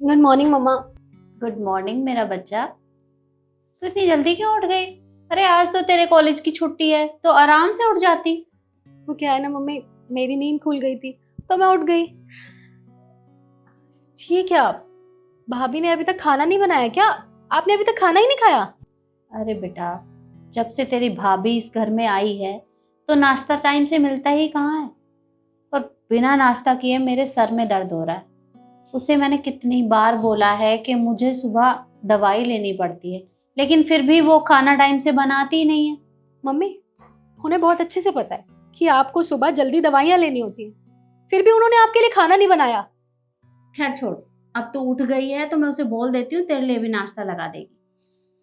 Good morning मम्मा। Good morning मेरा बच्चा। तो इतनी जल्दी क्यों उठ गई? अरे आज तो तेरे कॉलेज की छुट्टी है तो आराम से उठ जाती। वो क्या है ना मम्मी, मेरी नींद खुल गई थी तो मैं उठ गई। ये क्या, भाभी ने अभी तक खाना नहीं बनाया क्या? आपने अभी तक खाना ही नहीं खाया? अरे बेटा, जब से तेरी भाभी इस घर में आई है तो नाश्ता टाइम से मिलता ही कहाँ है। और बिना नाश्ता किए मेरे सर में दर्द हो रहा है। उसे मैंने कितनी बार बोला है कि मुझे सुबह दवाई लेनी पड़ती है, लेकिन फिर भी वो खाना टाइम से बनाती ही नहीं है। मम्मी, उन्हें बहुत अच्छे से पता है कि आपको सुबह जल्दी दवाइयाँ लेनी होती हैं, फिर भी उन्होंने आपके लिए खाना नहीं बनाया। खैर छोड़, अब तो उठ गई है तो मैं उसे बोल देती हूँ तेरे लिए भी नाश्ता लगा देगी।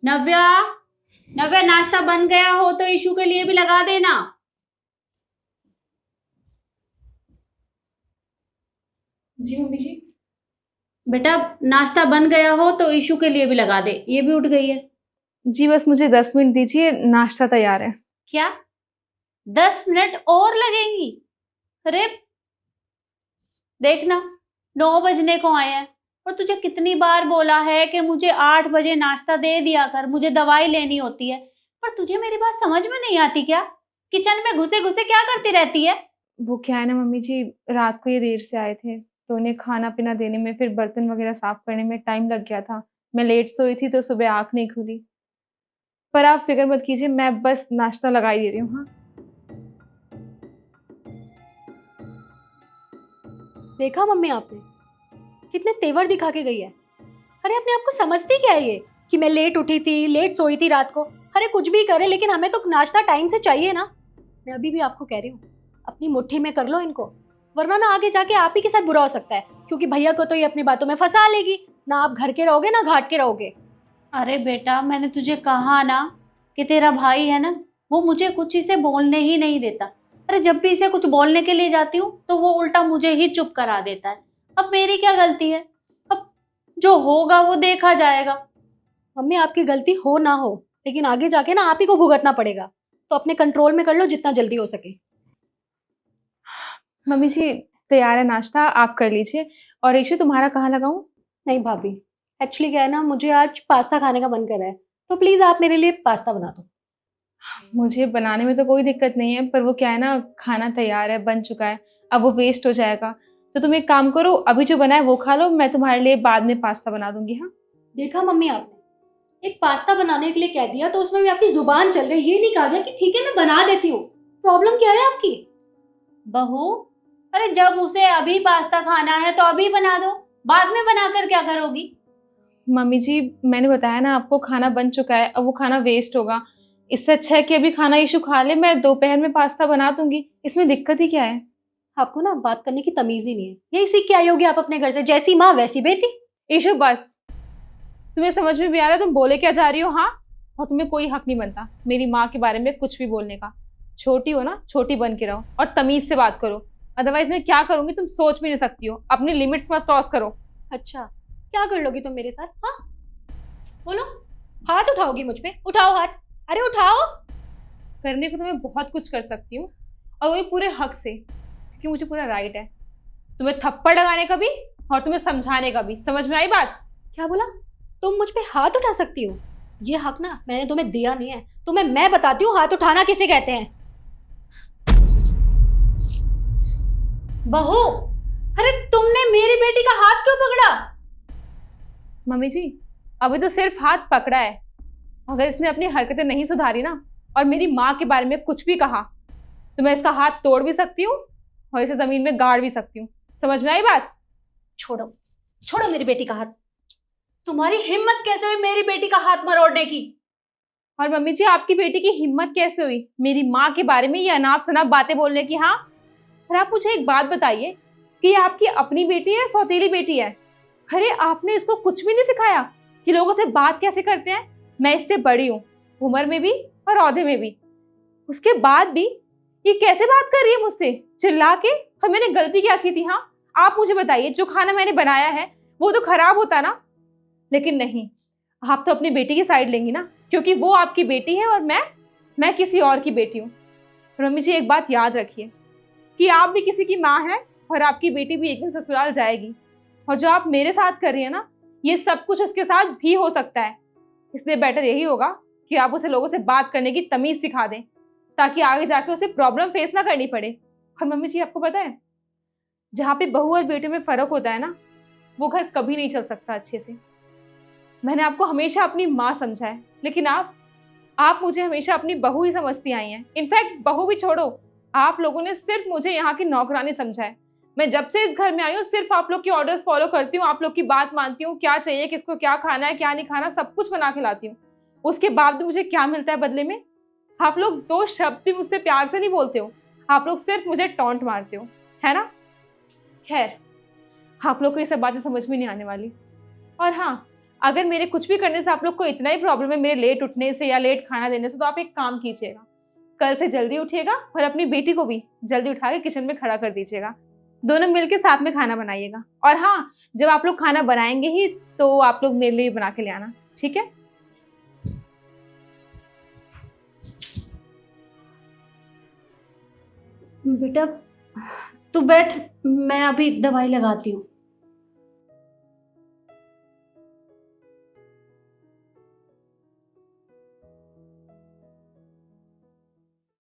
नव्या, नव्या, नाश्ता बन गया हो तो ईशु के लिए भी लगा देना। जी मम्मी जी। बेटा, नाश्ता बन गया हो तो ईशु के लिए भी लगा दे, ये भी उठ गई है। जी बस मुझे 10 मिनट दीजिए, नाश्ता तैयार है। क्या 10 मिनट और लगेंगी? अरे देखना, 9 बजने को आए हैं और तुझे कितनी बार बोला है कि मुझे 8 बजे नाश्ता दे दिया कर, मुझे दवाई लेनी होती है। पर तुझे मेरी बात समझ में नहीं आती क्या? किचन में घुसे घुसे क्या करती रहती है? वो क्या है ना मम्मी जी, रात को ये देर से आए थे तो उन्हें खाना पीना देने में, फिर बर्तन वगैरह साफ करने में टाइम लग गया था। मैं लेट सोई थी तो सुबह आँख नहीं खुली। पर आप फिक्र मत कीजिए, मैं बस नाश्ता लगा ही दे रही हूँ। हाँ देखा मम्मी आपने कितने तेवर दिखा के गई है। अरे अपने आप को समझती क्या है ये कि मैं लेट उठी थी, लेट सोई थी रात को? अरे कुछ भी करे लेकिन हमें तो नाश्ता टाइम से चाहिए ना। मैं अभी भी आपको कह रही हूँ, अपनी मुट्ठी में कर लो इनको, वरना ना आगे जाके आप ही के साथ बुरा हो सकता है, क्योंकि भैया को तो ये अपनी बातों में फंसा लेगी। ना आप घर के रहोगे ना घाट के रहोगे। अरे बेटा, मैंने तुझे कहा ना कि तेरा भाई है ना, वो मुझे कुछ इसे बोलने ही नहीं देता। अरे जब भी इसे कुछ बोलने के लिए जाती हूँ तो वो उल्टा मुझे ही चुप करा देता है। अब मेरी क्या गलती है? अब जो होगा वो देखा जाएगा। मम्मी आपकी गलती हो ना हो, लेकिन आगे जाके ना आप ही को भुगतना पड़ेगा, तो अपने कंट्रोल में कर लो जितना जल्दी हो सके। मम्मी जी, तैयार है नाश्ता, आप कर लीजिए। और ईशु, तुम्हारा कहाँ लगाऊं? नहीं भाभी, एक्चुअली क्या है ना, मुझे आज पास्ता खाने का मन कर रहा है, तो प्लीज आप मेरे लिए पास्ता बना दो। मुझे बनाने में तो कोई दिक्कत नहीं है, पर वो क्या है ना, खाना तैयार है, बन चुका है, अब वो वेस्ट हो जाएगा। तो तुम एक काम करो, अभी जो बना है वो खा लो, मैं तुम्हारे लिए बाद में पास्ता बना दूंगी। हाँ देखा मम्मी, आपने एक पास्ता बनाने के लिए कह दिया तो उसमें भी आपकी जुबान चल गई, ये नहीं कहा गया कि ठीक है मैं बना देती हूँ। प्रॉब्लम क्या है आपकी? बहू, अरे जब उसे अभी पास्ता खाना है तो अभी बना दो, बाद में बनाकर क्या करोगी? मम्मी जी, मैंने बताया ना आपको, खाना बन चुका है, अब वो खाना वेस्ट होगा। इससे अच्छा है कि अभी खाना ईशु खा ले, मैं दोपहर में पास्ता बना दूंगी, इसमें दिक्कत ही क्या है। आपको ना बात करने की तमीज ही नहीं है, यही सीख के आई होगी आप अपने घर से, जैसी माँ वैसी बेटी। ईशु बस, तुम्हें समझ में भी आ रहा है तुम बोले क्या जा रही हो? हाँ, और तुम्हें कोई हक नहीं बनता मेरी माँ के बारे में कुछ भी बोलने का। छोटी हो ना, छोटी बन के रहो और तमीज से बात करो, अदरवाइज मैं क्या करूंगी तुम सोच भी नहीं सकती हो। अपनी लिमिट्स मत क्रॉस करो। अच्छा, क्या कर लोगी तुम मेरे साथ? हाँ बोलो, हाथ उठाओगी मुझ पे? उठाओ हाथ, अरे उठाओ। करने को तो मैं बहुत कुछ कर सकती हूँ, और वही पूरे हक से, क्योंकि मुझे पूरा राइट है तुम्हें थप्पड़ लगाने का भी और तुम्हें समझाने का भी। समझ में आई बात? क्या बोला? तुम मुझ पे हाथ उठा सकती हो? ये हक ना मैंने तुम्हें दिया नहीं है, तुम्हें मैं बताती हूँ हाथ उठाना किसे कहते हैं। बहू, अरे तुमने मेरी बेटी का हाथ क्यों पकड़ा? मम्मी जी, अभी तो सिर्फ हाथ पकड़ा है, अगर इसने अपनी हरकतें नहीं सुधारी ना और मेरी माँ के बारे में कुछ भी कहा तो मैं इसका हाथ तोड़ भी सकती हूँ और इसे जमीन में गाड़ भी सकती हूँ। समझ में आई बात? छोड़ो, छोड़ो मेरी बेटी का हाथ। तुम्हारी हिम्मत कैसे हुई मेरी बेटी का हाथ मरोड़ने की? और मम्मी जी, आपकी बेटी की हिम्मत कैसे हुई मेरी माँ के बारे में ये अनाप शनाप बातें बोलने की? हाँ, और आप मुझे एक बात बताइए कि ये आपकी अपनी बेटी है, सौतेली बेटी है? अरे आपने इसको कुछ भी नहीं सिखाया कि लोगों से बात कैसे करते हैं। मैं इससे बड़ी हूँ, उम्र में भी और औहदे में भी, उसके बाद भी ये कैसे बात कर रही है मुझसे चिल्ला के? और मैंने गलती क्या की थी? हाँ आप मुझे बताइए, जो खाना मैंने बनाया है वो तो खराब होता ना, लेकिन नहीं, आप तो अपनी बेटी की साइड लेंगी ना, क्योंकि वो आपकी बेटी है और मैं किसी और की बेटी हूँ। और मम्मी जी एक बात याद रखिए, कि आप भी किसी की माँ हैं और आपकी बेटी भी एक दिन ससुराल जाएगी, और जो आप मेरे साथ कर रही है ना, ये सब कुछ उसके साथ भी हो सकता है। इसलिए बेटर यही होगा कि आप उसे लोगों से बात करने की तमीज सिखा दें, ताकि आगे जाके उसे प्रॉब्लम फेस ना करनी पड़े। और मम्मी जी, आपको पता है, जहाँ पे बहू और बेटे में फर्क होता है ना, वो घर कभी नहीं चल सकता अच्छे से। मैंने आपको हमेशा अपनी माँ समझा है, लेकिन आप मुझे हमेशा अपनी बहू ही समझती आई हैं। इनफैक्ट बहू भी छोड़ो, आप लोगों ने सिर्फ मुझे यहाँ की नौकरानी समझा है। मैं जब से इस घर में आई हूँ सिर्फ आप लोग की ऑर्डर्स फॉलो करती हूँ, आप लोग की बात मानती हूँ, क्या चाहिए, किसको क्या खाना है क्या नहीं खाना, सब कुछ बना के लाती हूँ। उसके बाद भी मुझे क्या मिलता है बदले में? आप लोग 2 शब्द भी मुझसे प्यार से नहीं बोलते हो, आप लोग सिर्फ मुझे टॉन्ट मारते हो, है ना? खैर, आप लोग को ये सब बातें समझ में नहीं आने वाली। और हाँ, अगर मेरे कुछ भी करने से आप लोग को इतना ही प्रॉब्लम है, मेरे लेट उठने से या लेट खाना देने से, तो आप एक काम कीजिएगा, कल से जल्दी उठिएगा और अपनी बेटी को भी जल्दी उठा के किचन में खड़ा कर दीजिएगा। दोनों मिलके साथ में खाना बनाइएगा। और हाँ, जब आप लोग खाना बनाएंगे ही तो आप लोग मेरे लिए बना के ले आना, ठीक है? बेटा तू बैठ, मैं अभी दवाई लगाती हूँ।